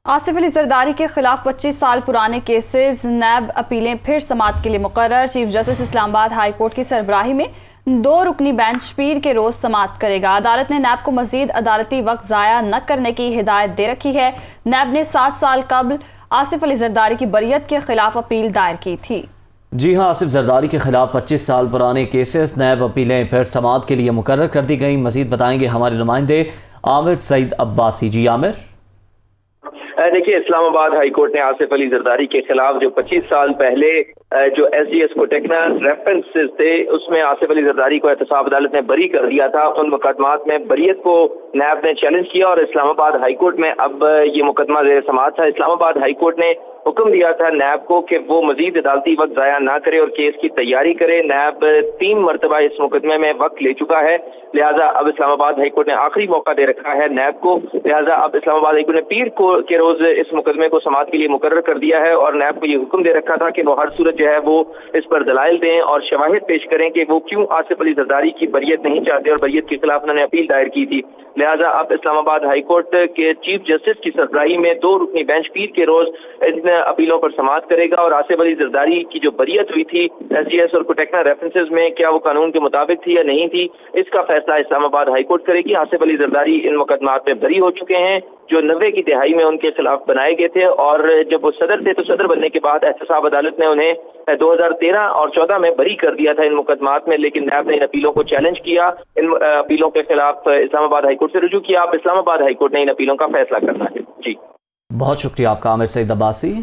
आसिफ अली जरदारी के खिलाफ 25 साल पुराने केसेस नैब अपीलें फिर समाअत के लिए मुकर्रर। Chief justice Islamabad high court की सरबराही में 2 रुकनी बेंच पीर के रोज समाअत करेगा। अदालत ने नैब को मजीद अदालती वक्त ज़ाया न करने की हिदायत दे रखी है। नैब ने 7 साल कबल आसिफ अली जरदारी की बरियत के खिलाफ अपील दायर की थी। जी हाँ, आसिफ जरदारी के खिलाफ 25 साल पुराने केसेस नैब अपीलें फिर समाअत के लिए मुकर्रर कर दी गई। मजीद बताएंगे हमारे नुमाइंदे आमिर सईद अब्बासी। जी आमिर। देखिए, इस्लामाबाद हाई कोर्ट ने आसिफ अली जरदारी के खिलाफ जो 25 साल पहले जो SGS कोटेक्ना रेफरेंसेस थे उसमें आसिफ अली जरदारी को एहतसाब अदालत ने बरी कर दिया था। उन मुकदमात में बरियत को नैब ने चैलेंज किया और इस्लामाबाद हाई कोर्ट में अब ये मुकदमा ज़ेर समाअत था। इस्लामाबाद हाई कोर्ट ने हुक्म दिया था नैब को कि वो मजीद अदालती वक्त ज़ाया ना करे और केस की तैयारी करे। नैब 3 मरतबा इस मुकदमे में वक्त ले चुका है, लिहाजा अब इस्लामाबाद हाई कोर्ट ने आखिरी मौका दे रखा है नैब को। लिहाजा अब इस्लामाबाद हाई कोर्ट ने पीर के रोज इस मुकदमे को समाअत के लिए मुकर्रर कर दिया है और नैब को ये हुक्म दे रखा था कि वो हर सूरत जो है वो इस पर दलाइल दें और शवाहिद पेश करें कि वो क्यों आसिफ अली जरदारी की बरियत नहीं चाहते और बरियत के खिलाफ उन्होंने अपील दायर की थी। लिहाजा अब इस्लामाबाद हाई कोर्ट के चीफ जस्टिस की सरबराही में 2 रुकनी बेंच पीर के रोज इन अपीलों पर समाअत करेगा और आसिफ अली जरदारी की जो बरियत हुई थी SGS और कोटेक्ना रेफरेंसेस में, क्या वो कानून के मुताबिक थी या नहीं थी, इसका फैसला इस्लामाबाद हाई कोर्ट करेगी। आसिफ अली जरदारी इन मुकदमात में बरी हो चुके हैं जो 90 की दिहाई में उनके खिलाफ बनाए गए थे और जब वो सदर थे तो सदर बनने के बाद एहतसाब अदालत ने उन्हें 2013 और 14 में बरी कर दिया था इन मुकदमात में, लेकिन नैब ने इन अपीलों को चैलेंज किया। इन अपीलों के खिलाफ इस्लामाबाद हाई कोर्ट से रुजू किया। अब इस्लामाबाद हाई कोर्ट ने इन अपीलों का फैसला करना है। जी, बहुत शुक्रिया आपका आमिर सईद अब्बासी।